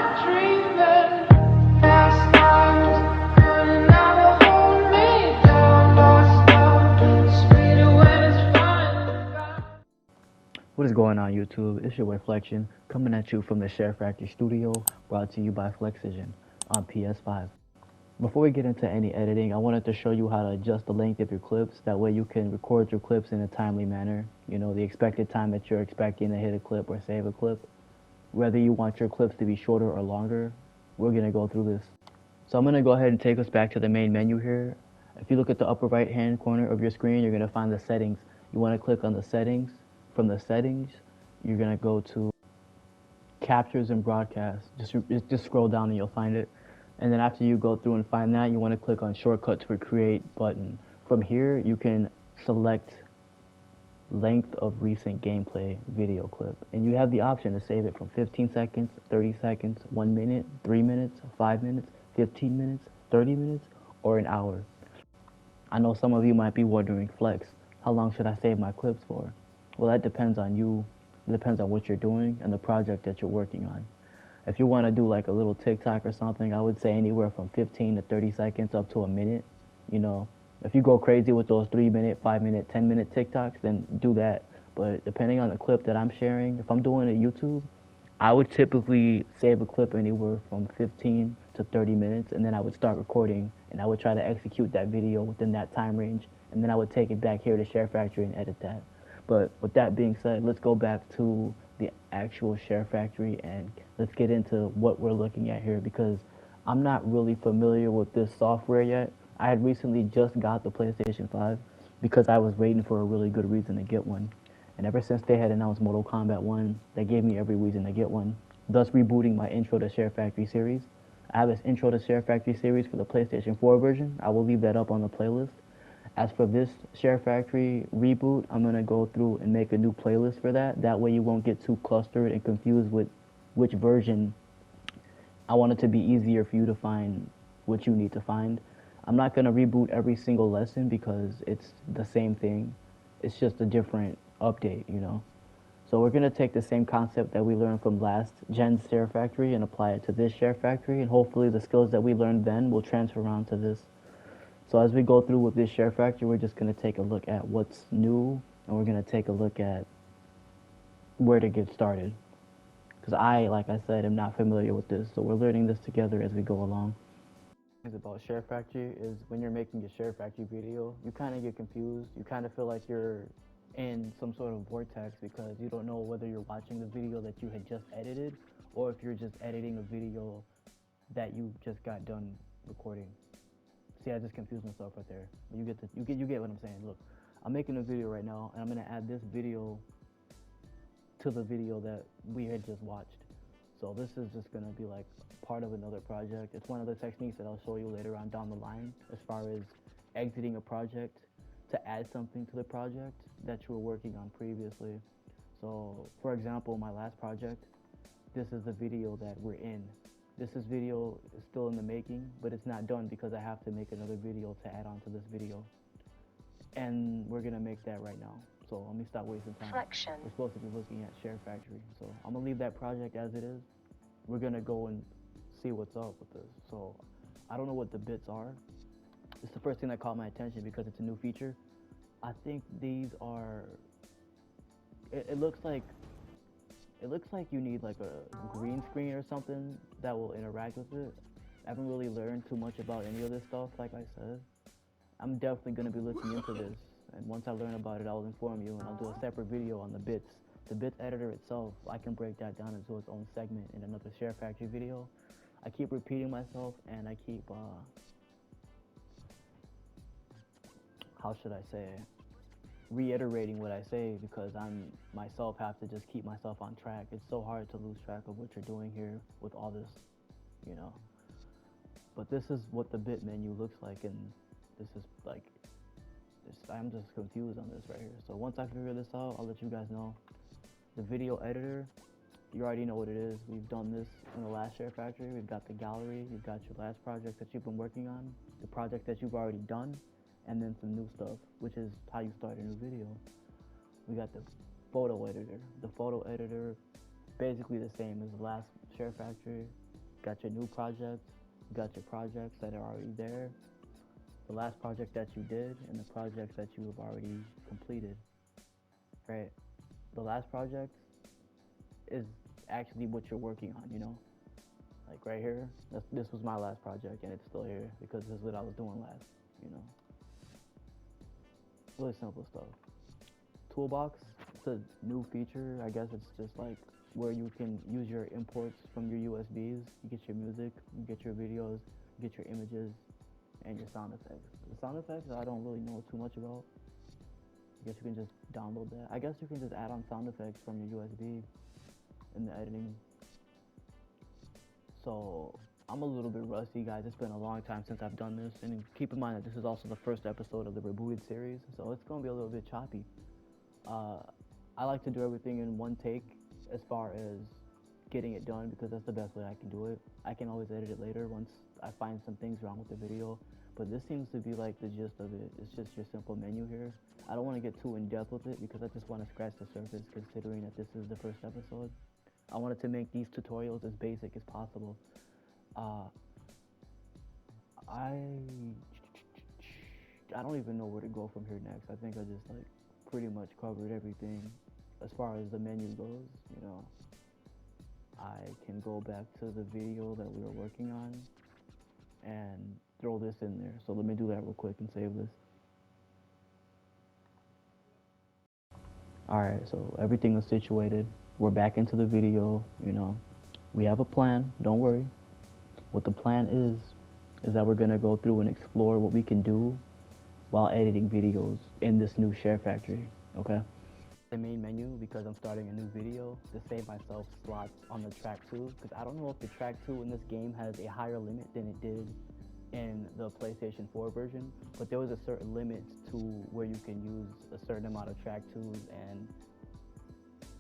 What is going on, YouTube? It's your boy Flexision, coming at you from the Sharefactory studio, brought to you by Flexision on PS5. Before we get into any editing, I wanted to show you how to adjust the length of your clips. That way you can record your clips in a timely manner. You know, the expected time that you're expecting to hit a clip or save a clip. Whether you want your clips to be shorter or longer, we're going to go through this. So I'm going to go ahead and take us back to the main menu here. If you look at the upper right hand corner of your screen, you're going to find the settings. You want to click on the settings. From the settings, you're going to go to captures and broadcast. Just scroll down and you'll find it. And then after you go through and find that, you want to click on shortcuts for create button. From here, you can select length of recent gameplay video clip. And you have the option to save it from 15 seconds, 30 seconds, 1 minute, 3 minutes, 5 minutes, 15 minutes, 30 minutes, or an hour. I know some of you might be wondering, Flex, how long should I save my clips for? Well, that depends on you. It depends on what you're doing and the project that you're working on. If you want to do like a little TikTok or something, I would say anywhere from 15 to 30 seconds up to a minute. You know, if you go crazy with those 3-minute, 5-minute, 10-minute TikToks, then do that. But depending on the clip that I'm sharing, if I'm doing a YouTube, I would typically save a clip anywhere from 15 to 30 minutes, and then I would start recording, and I would try to execute that video within that time range, and then I would take it back here to Sharefactory and edit that. But with that being said, let's go back to the actual Sharefactory and let's get into what we're looking at here, because I'm not really familiar with this software yet. I had recently just got the PlayStation 5 because I was waiting for a really good reason to get one. And ever since they had announced Mortal Kombat 1, they gave me every reason to get one, thus rebooting my Intro to Sharefactory series. I have this Intro to Sharefactory series for the PlayStation 4 version. I will leave that up on the playlist. As for this Sharefactory reboot, I'm going to go through and make a new playlist for that. That way you won't get too clustered and confused with which version. I want it to be easier for you to find what you need to find. I'm not going to reboot every single lesson because it's the same thing. It's just a different update, you know. So we're going to take the same concept that we learned from last gen's Sharefactory and apply it to this Sharefactory, and hopefully the skills that we learned then will transfer on to this. So as we go through with this Sharefactory, we're just going to take a look at what's new, and we're going to take a look at where to get started. Because like I said, am not familiar with this, so we're learning this together as we go along. The thing about Sharefactory is when you're making a Sharefactory video, you kind of get confused. You kind of feel like you're in some sort of vortex because you don't know whether you're watching the video that you had just edited or if you're just editing a video that you just got done recording. See, I just confused myself right there. You get what I'm saying. Look, I'm making a video right now, and I'm gonna add this video to the video that we had just watched. So this is just gonna be like part of another project. It's one of the techniques that I'll show you later on down the line, as far as exiting a project to add something to the project that you were working on previously. So, for example, my last project, this is the video that we're in. This video is still in the making, but it's not done because I have to make another video to add on to this video. And we're gonna make that right now. So let me stop wasting time. Flexion. We're supposed to be looking at Sharefactory. So I'm gonna leave that project as it is. We're gonna go and see what's up with this. So I don't know what the bits are. It's the first thing that caught my attention because it's a new feature. I think these are, it looks like you need like a green screen or something that will interact with it. I haven't really learned too much about any of this stuff, like I said. I'm definitely going to be looking into this, and once I learn about it, I'll inform you, and I'll do a separate video on the bits. The bits editor itself, I can break that down into its own segment in another Sharefactory video. I keep repeating myself, and I keep, how should I say, reiterating what I say, because I'm myself have to just keep myself on track. It's so hard to lose track of what you're doing here with all this, you know. But this is what the bit menu looks like, and this is like, I'm just confused on this right here. So once I figure this out, I'll let you guys know. The video editor, you already know what it is. We've done this in the last Sharefactory. We've got the gallery, you've got your last project that you've been working on, the project that you've already done, and then some new stuff, which is how you start a new video. We got the photo editor. The photo editor, basically the same as the last Sharefactory. got your new projects, you got your projects that are already there, the last project that you did, and the projects that you have already completed, right? The last project is actually what you're working on, you know? Like right here, this was my last project and it's still here because this is what I was doing last, you know? Really simple stuff. Toolbox, it's a new feature. I guess it's just like where you can use your imports from your USBs. You get your music, you get your videos, you get your images, and your sound effects. The sound effects I don't really know too much about. I guess you can just download that. I guess you can just add on sound effects from your USB in the editing. So I'm a little bit rusty, guys. It's been a long time since I've done this, and keep in mind that this is also the first episode of the rebooted series, so it's gonna be a little bit choppy. Uh, I like to do everything in one take as far as getting it done because that's the best way I can do it. I can always edit it later once I find some things wrong with the video, but this seems to be like the gist of it. It's just your simple menu here. I don't want to get too in depth with it because I just want to scratch the surface considering that this is the first episode. I wanted to make these tutorials as basic as possible. Uh, I I don't even know where to go from here next. I think I just like pretty much covered everything as far as the menu goes, you know. I can go back to the video that we were working on and throw this in there. So let me do that real quick and save this. Alright, so everything is situated. We're back into the video, you know. We have a plan, don't worry. What the plan is that we're gonna go through and explore what we can do while editing videos in this new Sharefactory, okay? The main menu, because I'm starting a new video, to save myself slots on the track 2, because I don't know if the track 2 in this game has a higher limit than it did in the PlayStation 4 version, but there was a certain limit to where you can use a certain amount of track 2s and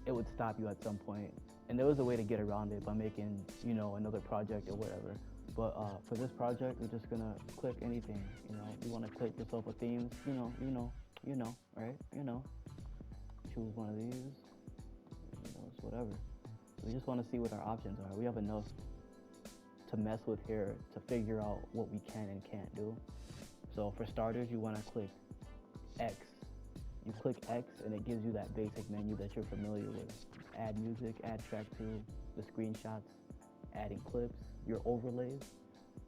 it would stop you at some point. And there was a way to get around it by making, you know, another project or whatever. But for this project, we're just gonna click anything, you know. You wanna click yourself a themes, you know, right? You know. Choose one of these, you know, it's whatever. We just wanna see what our options are. We have enough to mess with here to figure out what we can and can't do. So for starters, you wanna click X. You click X and it gives you that basic menu that you're familiar with. Add music, add track 2, the screenshots, adding clips, your overlays.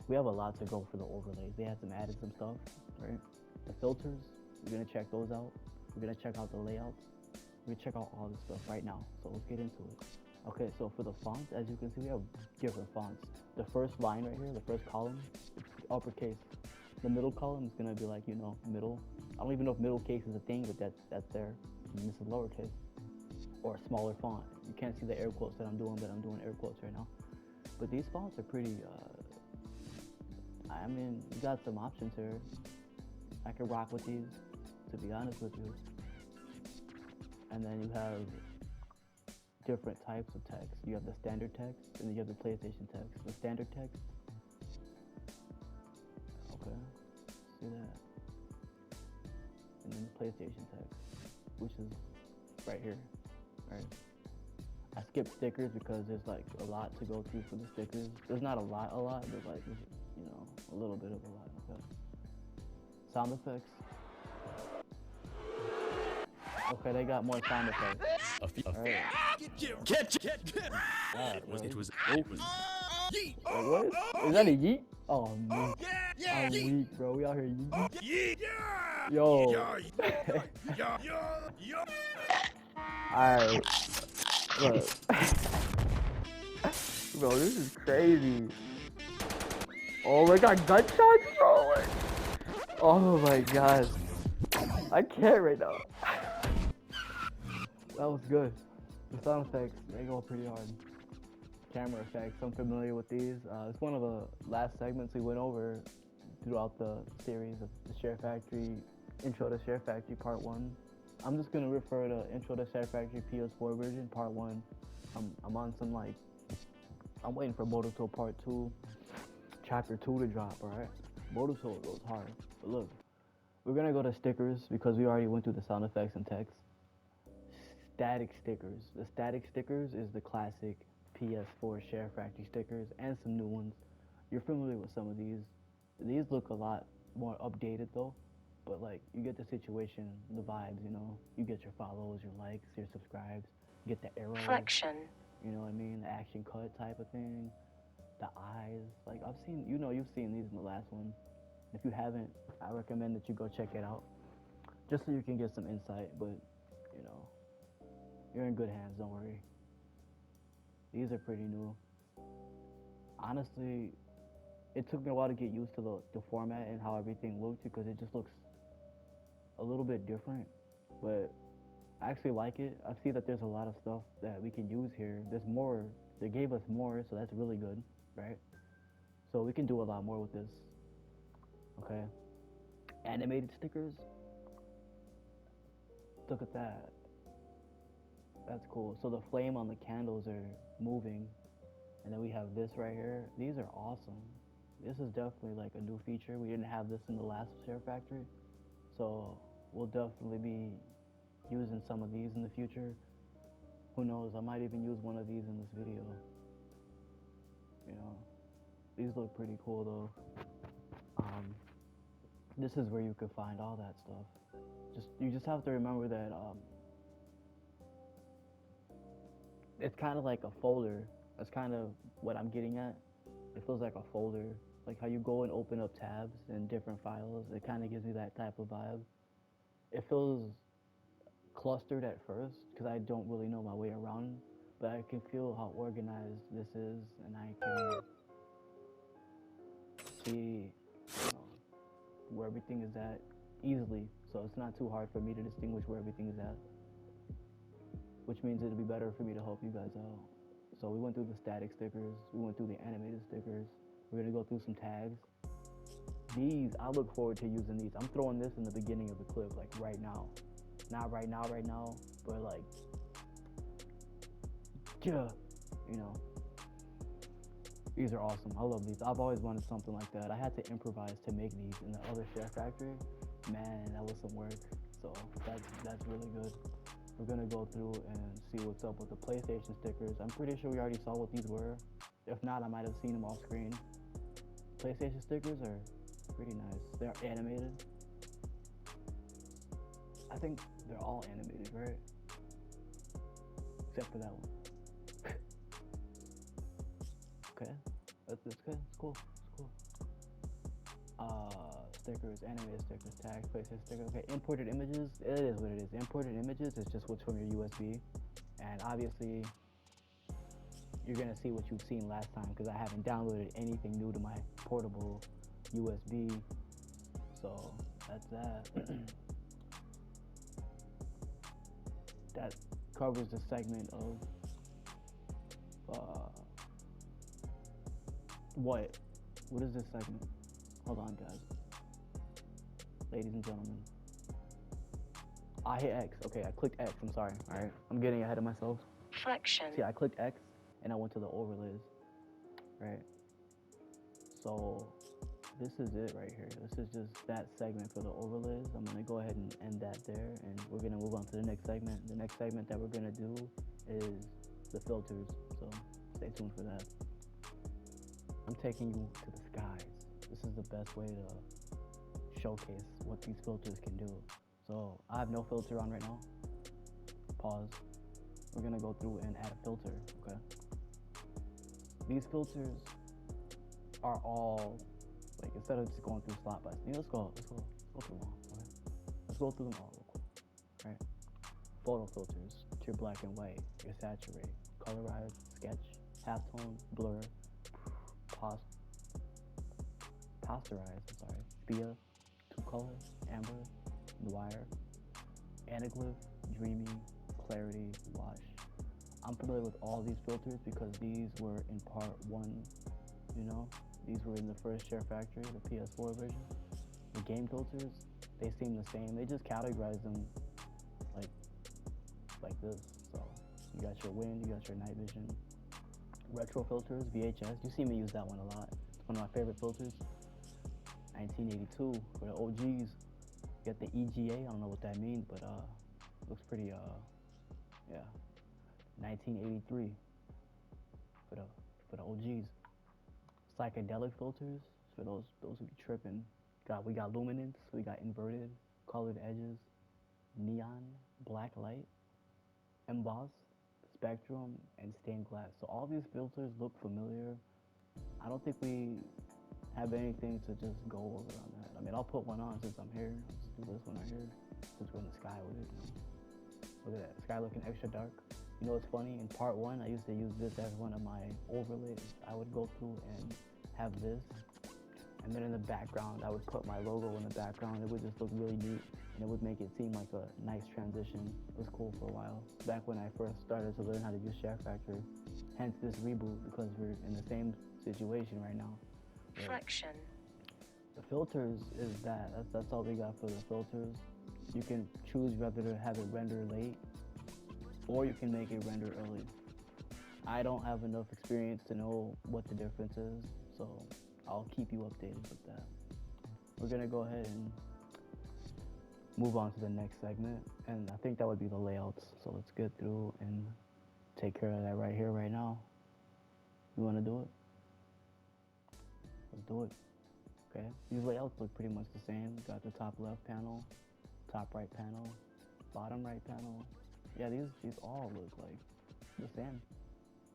We have a lot to go for the overlays. They had added some stuff, right? The filters, we're gonna check those out. We're gonna check out the layouts. We're gonna check out all this stuff right now. So let's get into it. Okay, so for the fonts, as you can see, we have different fonts. The first line right here, the first column, it's uppercase. The middle column is gonna be like, you know, middle. I don't even know if middle case is a thing, but that's there. And this is lowercase or a smaller font. You can't see the air quotes that I'm doing, but I'm doing air quotes right now. But these fonts are pretty, I mean, you got some options here. I can rock with these, to be honest with you. And then you have different types of text. You have the standard text, and then you have the PlayStation text. The standard text, okay, see that. And then the PlayStation text, which is right here, right? I skipped stickers because there's like a lot to go through for the stickers. There's not a lot, but like, you know, a little bit of a lot, okay? Sound effects. Okay, they got more sound effects. Alright. It was wait, what? Is that a yeet? Oh man. I'm weak, bro. We out here yeet. Yo. Alright. Look. Bro, this is crazy. Oh my god, gunshots, bro. Oh my god. I can't right now. That was good. The sound effects, they go pretty hard. Camera effects, I'm familiar with these. It's one of the last segments we went over throughout the series of the Sharefactory, Intro to Sharefactory Part 1. I'm just gonna refer to Intro to Sharefactory PS4 version, Part 1. I'm on some like, I'm waiting for Boruto Part 2, Chapter 2 to drop, alright? Boruto goes hard. But look, we're gonna go to stickers because we already went through the sound effects and text. Static stickers. The static stickers is the classic PS4 Sharefactory stickers and some new ones. You're familiar with some of these. These look a lot more updated though, but like you get the situation, the vibes, you know. You get your follows, your likes, your subscribes. You get the arrows. Flexision. You know what I mean? The action cut type of thing. The eyes. Like I've seen, you know, you've seen these in the last one. If you haven't, I recommend that you go check it out, just so you can get some insight. But you know, you're in good hands. Don't worry. These are pretty new. Honestly, it took me a while to get used to the format and how everything looked because it just looks a little bit different. But I actually like it. I see that there's a lot of stuff that we can use here. There's more. They gave us more, so that's really good, right? So we can do a lot more with this. Okay. Animated stickers. Look at that. That's cool. So the flame on the candles are moving. And then we have this right here. These are awesome. This is definitely like a new feature. We didn't have this in the last Sharefactory. So we'll definitely be using some of these in the future. Who knows? I might even use one of these in this video. You know, these look pretty cool though. This is where you could find all that stuff. You just have to remember that it's kind of like a folder. That's kind of what I'm getting at. It feels like a folder, like how you go and open up tabs in different files. It kind of gives me that type of vibe. It feels clustered at first because I don't really know my way around, but I can feel how organized this is, and I can see, you know, where everything is at easily. So it's not too hard for me to distinguish where everything is at, which means it'll be better for me to help you guys out. So we went through the static stickers, we went through the animated stickers. We're gonna go through some tags. These, I look forward to using these. I'm throwing this in the beginning of the clip, like right now. Not right now, but like, yeah, you know. These are awesome. I love these. I've always wanted something like that. I had to improvise to make these in the other Sharefactory. Man, that was some work. So that's really good. We're gonna go through and see what's up with the PlayStation stickers. I'm pretty sure we already saw what these were. If not, I might have seen them off screen. PlayStation stickers are pretty nice. They're animated. I think they're all animated, right? Except for that one. Okay, that's good. It's cool. It's cool. Stickers, animated stickers, tags, PlayStation stickers. Okay, imported images. It is what it is. Imported images is just what's from your USB, and obviously you're gonna see what you've seen last time because I haven't downloaded anything new to my portable USB. So that's that. That covers the segment of what? What is this segment? Hold on, guys. Ladies and gentlemen. I hit X. Okay, I clicked X. I'm sorry. All right. I'm getting ahead of myself. Flexion. See, I clicked X and I went to the overlays. Right? So this is it right here. This is just that segment for the overlays. I'm going to go ahead and end that there, and we're going to move on to the next segment. The next segment that we're going to do is the filters. So stay tuned for that. I'm taking you to the skies. This is the best way to showcase what these filters can do. So I have no filter on right now. Pause. We're gonna go through and add a filter, okay? These filters are all, like, instead of just going through slot by slot, let's go through them all, okay? Let's go through them all real quick, right? Photo filters, to your black and white, your saturate, colorize, sketch, halftone, blur, posterize, sepia, two color, amber, noir, anaglyph, dreamy, clarity, wash. I'm familiar with all these filters because these were in part one, you know? These were in the first Sharefactory, the PS4 version. The game filters, they seem the same. They just categorize them like this. So you got your wind, you got your night vision. Retro filters, VHS. You see me use that one a lot. It's one of my favorite filters. 1982 for the OGs. You got the EGA. I don't know what that means, but looks pretty yeah. 1983. for the OGs. Psychedelic filters for those who be tripping. We got luminance, we got inverted, colored edges, neon, black light, emboss, spectrum, and stained glass. So all these filters look familiar. I don't think we have anything to just go over on that. I mean, I'll put one on since I'm here. I'll just do this one right here since we're in the sky with it. You know? Look at that, sky looking extra dark. You know what's funny? In part one, I used to use this as one of my overlays. I would go through and have this, and then in the background, I would put my logo in the background. It would just look really neat, and it would make it seem like a nice transition. It was cool for a while, back when I first started to learn how to use Sharefactory. Hence this reboot, because we're in the same situation right now. Flexision. The filters is that's all we got for the filters. You can choose whether to have it render late, or you can make it render early. I don't have enough experience to know what the difference is, so I'll keep you updated with that. We're gonna go ahead and move on to the next segment, and I think that would be the layouts. So let's get through and take care of that right here, right now. You wanna do it? Let's do it. Okay, these layouts look pretty much the same. Got the top left panel, top right panel, bottom right panel. Yeah, these all look like the same,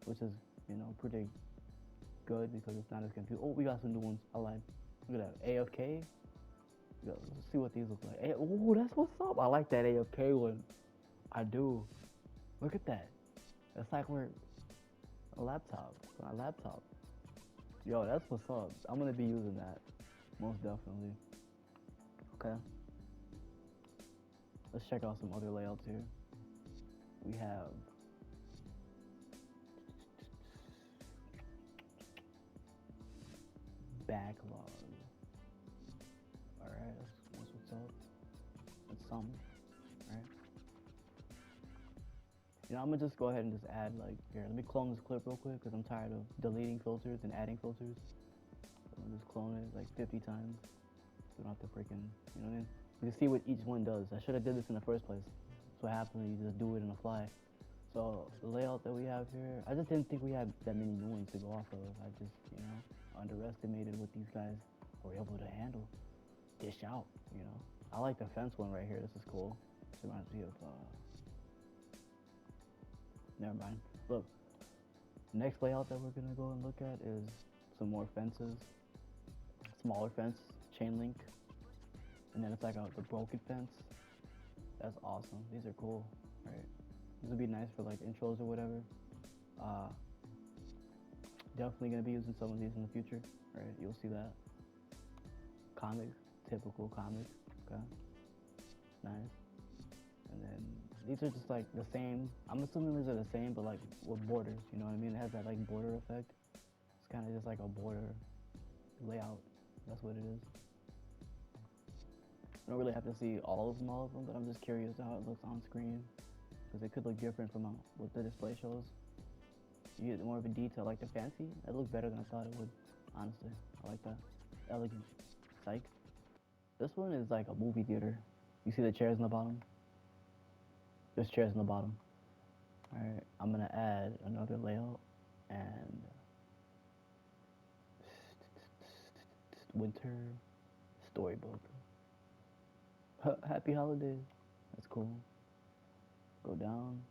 which is, you know, pretty good because it's not as confusing. Oh, we got some new ones. I lied. Look at that, AFK. Yo, let's see what these look like. Oh, that's what's up. I like that AFK one. I do. Look at that. It's like we're a laptop. My laptop. Yo, that's what's up. I'm gonna be using that, most definitely. Okay. Let's check out some other layouts here. We have backlog. Alright, that's what's up. That's something, right? You know, I'm gonna just go ahead and just add, like, here, let me clone this clip real quick because I'm tired of deleting filters and adding filters. So I'm gonna just clone it like 50 times. So we don't have to freaking, you know what I mean? You can see what each one does. I should have did this in the first place. That's what happens when you just do it on the fly. So the layout that we have here, I just didn't think we had that many new ones to go off of. I just, you know, underestimated what these guys were able to handle. Dish out, you know. I like the fence one right here. This is cool. This reminds me of, never mind. Look, next layout that we're gonna go and look at is some more fences. Smaller fence, chain link. And then it's like the broken fence. That's awesome. These are cool, right? This would be nice for like intros or whatever. Definitely gonna be using some of these in the future, right? You'll see that. Comics, typical comics, okay? Nice. And then these are just like the same. I'm assuming these are the same, but like with borders, you know what I mean? It has that like border effect. It's kind of just like a border layout. That's what it is. I don't really have to see all of them, but I'm just curious how it looks on screen because it could look different from what the display shows. You get more of a detail, like the fancy. It looked better than I thought it would, honestly. I like that. Elegant. Psych. This one is like a movie theater. You see the chairs in the bottom? There's chairs in the bottom. Alright, I'm gonna add another layout and winter storybook. Happy holidays. That's cool. Go down.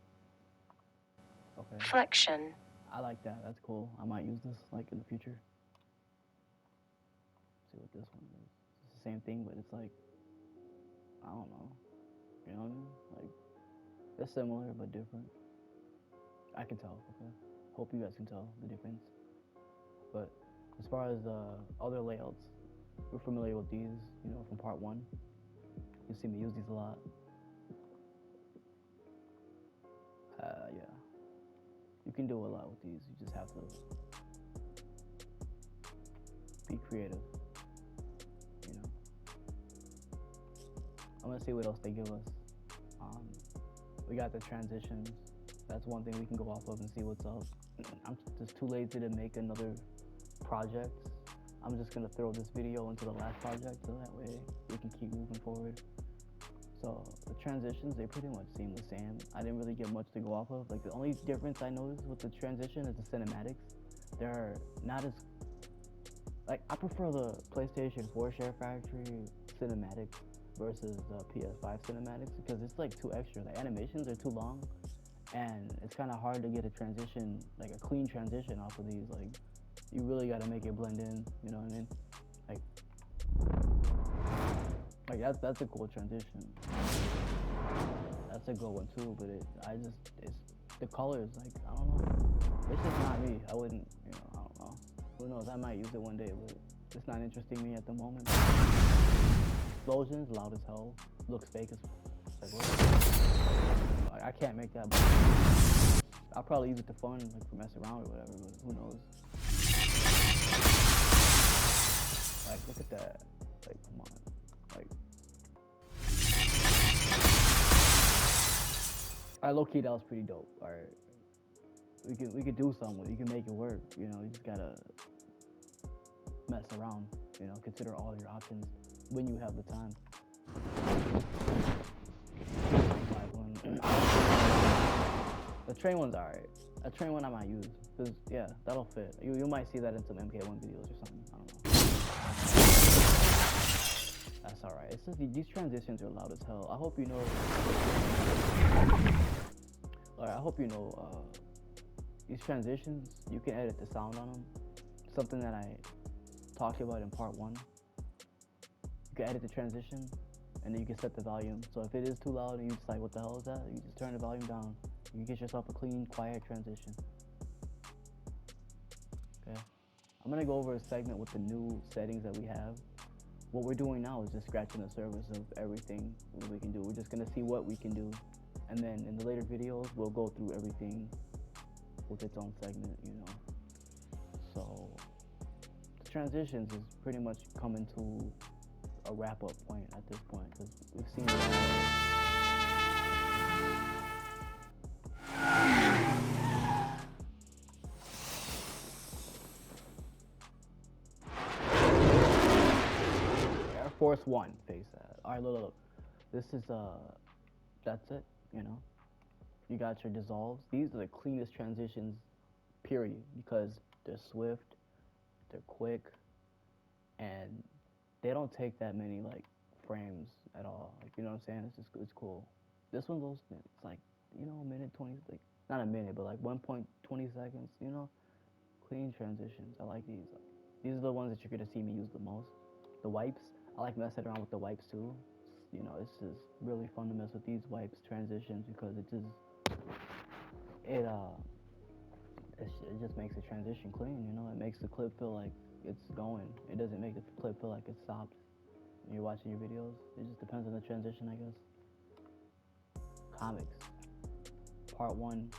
Okay. Flexision. I like that. That's cool. I might use this like in the future. See what this one is. It's the same thing, but it's like, I don't know. You know what I mean? Like, they're similar but different. I can tell. Okay. Hope you guys can tell the difference. But as far as other layouts, we're familiar with these, you know, from part one. You see me use these a lot. Yeah. You can do a lot with these. You just have to be creative, you know. I'm gonna see what else they give us. We got the transitions. That's one thing we can go off of and see what's up. I'm just too lazy to make another project. I'm just gonna throw this video into the last project so that way we can keep moving forward. So the transitions, they pretty much seem the same. I didn't really get much to go off of. Like the only difference I noticed with the transition is the cinematics. they're not as like, I prefer the PlayStation 4 Sharefactory cinematics versus the PS5 cinematics because it's like too extra. The animations are too long, and it's kind of hard to get a transition, like a clean transition off of these. Like, you really got to make it blend in. You know what I mean? Like, that's a cool transition. That's a good one too. But it's the colors. Like, I don't know. It's just not me. I wouldn't. I don't know. Who knows? I might use it one day, but it's not interesting me at the moment. Explosions, loud as hell. Looks fake as. Like, what? I can't make that. I'll probably use it to fun, like for mess around or whatever. But who knows? Like, look at that. Like, come on. Like, alright, low key, that was pretty dope. Alright, we could do something with it. You can make it work. You just gotta mess around. Consider all your options when you have the time. The train one's alright. A train one I might use, cause yeah, that'll fit. You might see that in some MK1 videos or something. I don't know. That's alright. It's just these transitions are loud as hell. I hope you know. Alright, I hope you know. These transitions, you can edit the sound on them. Something that I talked about in part 1. You can edit the transition, and then you can set the volume. So if it is too loud and you just like, what the hell is that? You just turn the volume down. You get yourself a clean, quiet transition. Okay. I'm gonna go over a segment with the new settings that we have. What we're doing now is just scratching the surface of everything we can do. We're just gonna see what we can do, and then in the later videos, we'll go through everything with its own segment. So the transitions is pretty much coming to a wrap-up point at this point because we've seen Air Force One. Face that. All right, look. This is that's it. You got your dissolves. These are the cleanest transitions, period, because they're swift, they're quick, and they don't take that many like frames at all. Like, you know what I'm saying? It's cool. This one goes, it's like, a minute 20, like not a minute, but like 1.20 seconds. Clean transitions. I like these. These are the ones that you're gonna see me use the most. The wipes. I like messing around with the wipes too. It's just really fun to mess with these wipes transitions because it just makes the transition clean. It makes the clip feel like it's going. It doesn't make the clip feel like it stopped when you're watching your videos. It just depends on the transition, I guess. Comics. Part 1.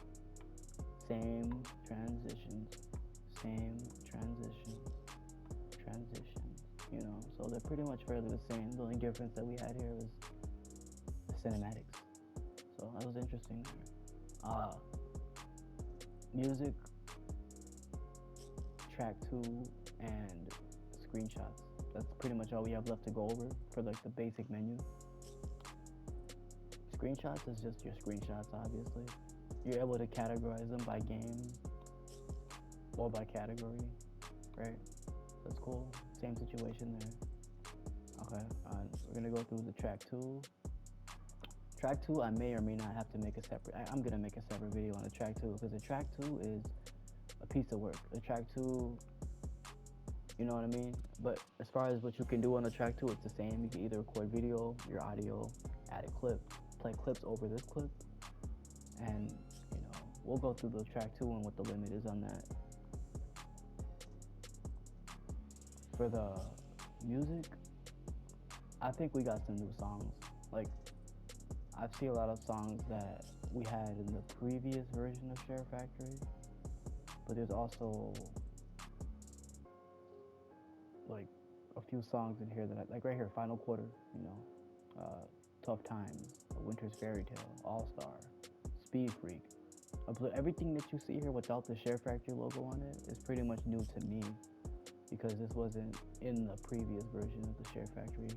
Same transitions. So they're pretty much fairly the same. The only difference that we had here was the cinematics. So that was interesting. Music, track 2, and screenshots. That's pretty much all we have left to go over for like the basic menu. Screenshots is just your screenshots, obviously. You're able to categorize them by game or by category, right? That's cool. Same situation there. Okay, we're gonna go through the track 2. Track 2, I may or may not have to make a separate. I'm gonna make a separate video on the track 2 because the track 2 is a piece of work. The track 2, you know what I mean? But as far as what you can do on the track 2, it's the same. You can either record video, your audio, add a clip, play clips over this clip, and we'll go through the track 2 and what the limit is on that. For the music, I think we got some new songs. Like, I've seen a lot of songs that we had in the previous version of Sharefactory, but there's also like a few songs in here that like right here, Final Quarter, Tough Times, Winter's Fairy Tale, All Star, Speed Freak. Everything that you see here without the Sharefactory logo on it is pretty much new to me because this wasn't in the previous version of the Sharefactory,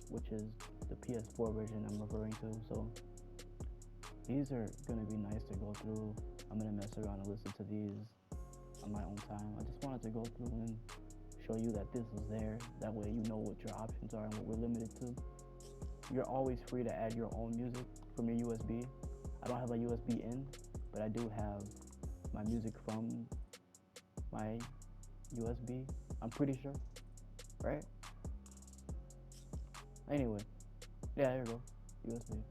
which is the PS4 version I'm referring to. So these are gonna be nice to go through. I'm gonna mess around and listen to these on my own time. I just wanted to go through and show you that this is there. That way you know what your options are and what we're limited to. You're always free to add your own music from your USB. I don't have a USB in, but I do have my music from my USB. I'm pretty sure, right? Anyway, yeah, there you go, USB.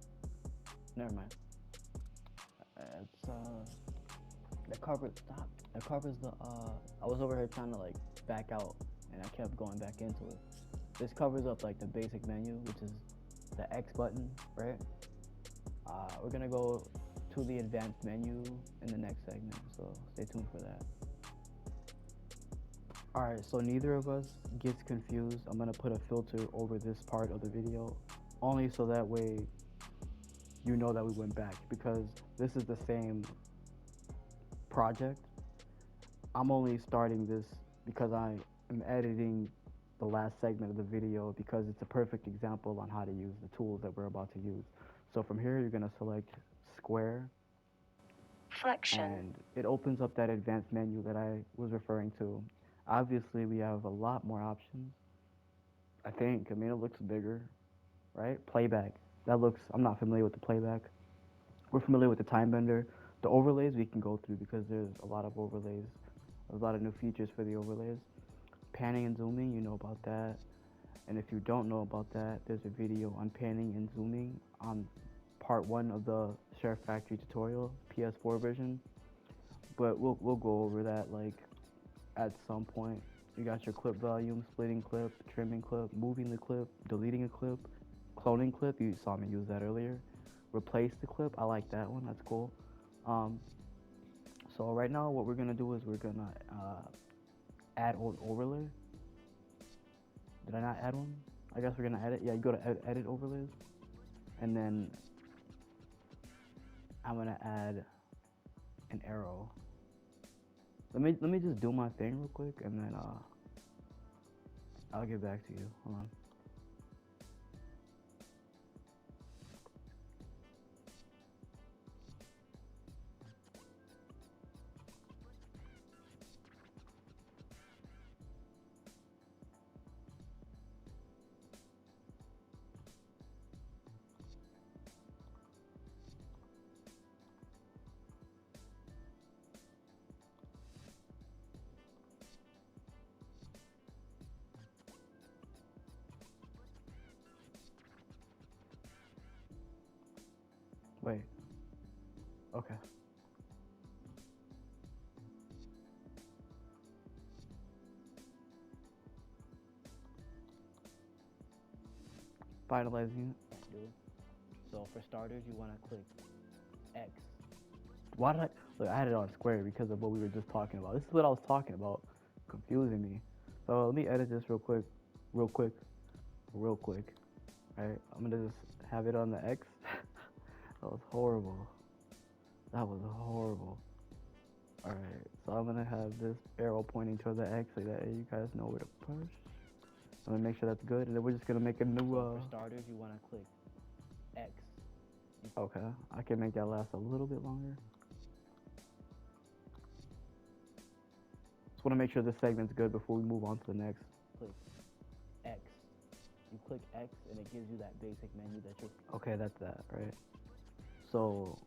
Never mind. It's that covers stop. That covers the. I was over here trying to like back out, and I kept going back into it. This covers up like the basic menu, which is the X button, right? We're gonna go to the advanced menu in the next segment, so stay tuned for that. Alright, so neither of us gets confused. I'm gonna put a filter over this part of the video, only so that way you know that we went back, because this is the same project. I'm only starting this because I am editing the last segment of the video, because it's a perfect example on how to use the tools that we're about to use. So from here, you're going to select square, Flexision. and it opens up that advanced menu that I was referring to. Obviously, we have a lot more options. I think, I mean, it looks bigger, right? Playback. That looks, I'm not familiar with the playback. We're familiar with the time bender. The overlays we can go through because there's a lot of overlays, a lot of new features for the overlays. Panning and zooming, you know about that. And if you don't know about that, there's a video on panning and zooming on part 1 of the Sharefactory tutorial, PS4 version. But we'll go over that like at some point. You got your clip volume, splitting clip, trimming clip, moving the clip, deleting a clip, cloning clip. You saw me use that earlier. Replace the clip. I like that one. That's cool. Um, so right now, what we're gonna do is we're gonna add an overlay. Did I not add one? I guess we're gonna edit. Yeah, you go to edit overlays, and then I'm gonna add an arrow. Let me just do my thing real quick, and then I'll get back to you. Hold on. Wait. Okay. Finalizing it. So for starters, you want to click X. Why did I look? I had it on square because of what we were just talking about. This is what I was talking about, confusing me. So let me edit this real quick, real quick, real quick. All right, I'm gonna just have it on the X. That was horrible. That was horrible. All right, so I'm gonna have this arrow pointing toward the X so that you guys know where to push. I'm gonna make sure that's good, and then we're just gonna make a new. For starters, you wanna click X. Okay, I can make that last a little bit longer. Just wanna make sure this segment's good before we move on to the next. Click X. You click X, and it gives you that basic menu that you're. Okay, that's that, right? So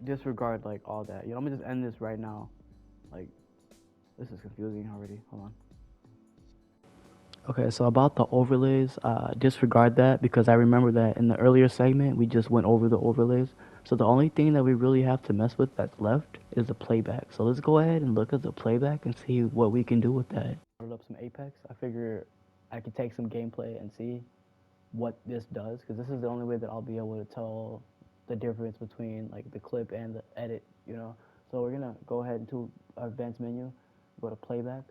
disregard like all that. You know, I'm gonna just end this right now. Like, this is confusing already. Hold on. Okay, so about the overlays, disregard that because I remember that in the earlier segment we just went over the overlays. So the only thing that we really have to mess with that's left is the playback. So let's go ahead and look at the playback and see what we can do with that. Load up some Apex. I figure I could take some gameplay and see what this does, because this is the only way that I'll be able to tell the difference between like the clip and the edit, you know. So we're gonna go ahead into our advanced menu, go to playback,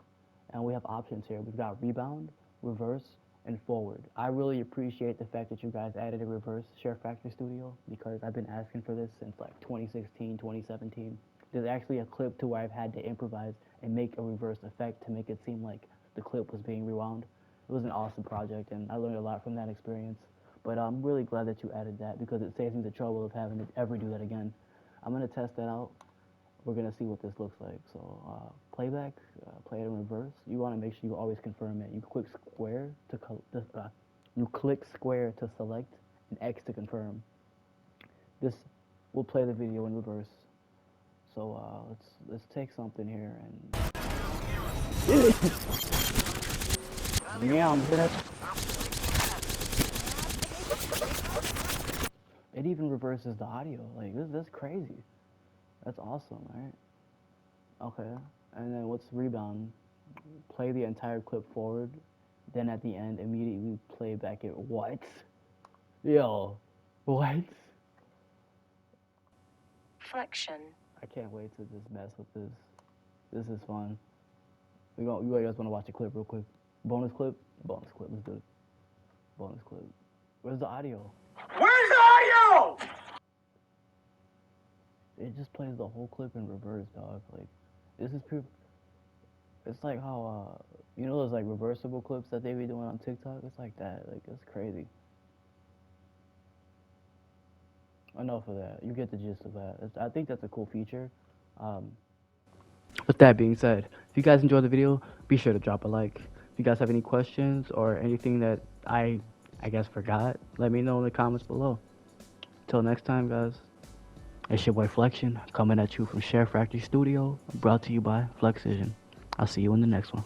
and we have options here. We've got rebound, reverse, and forward. I really appreciate the fact that you guys added a reverse Sharefactory Studio, because I've been asking for this since like 2016, 2017. There's actually a clip to where I've had to improvise and make a reverse effect to make it seem like the clip was being rewound. It was an awesome project, and I learned a lot from that experience. But I'm really glad that you added that, because it saves me the trouble of having to ever do that again. I'm gonna test that out we're gonna see what this looks like. So playback, play it in reverse. You want to make sure you always confirm it. You click square to you click square to select and X to confirm. This will play the video in reverse. So let's take something here and yeah, it even reverses the audio. Like that's crazy. That's awesome, right? Okay. And then what's rebound? Play the entire clip forward, then at the end immediately play back it. What? Yo, what? Flexion. I can't wait to just mess with this. This is fun. You guys want to watch a clip real quick? Bonus clip? Bonus clip. Let's do it. Bonus clip. Where's the audio? Where's the audio? It just plays the whole clip in reverse, dog. Like, this is proof. It's like how, you know those like reversible clips that they be doing on TikTok? It's like that. Like, it's crazy. Enough of that. You get the gist of that. I think that's a cool feature. With that being said, if you guys enjoyed the video, be sure to drop a like. If you guys have any questions or anything that I guess forgot, let me know in the comments below. Till next time, guys. It's your boy Flexision coming at you from Sharefactory Studio, brought to you by Flexision. I'll see you in the next one.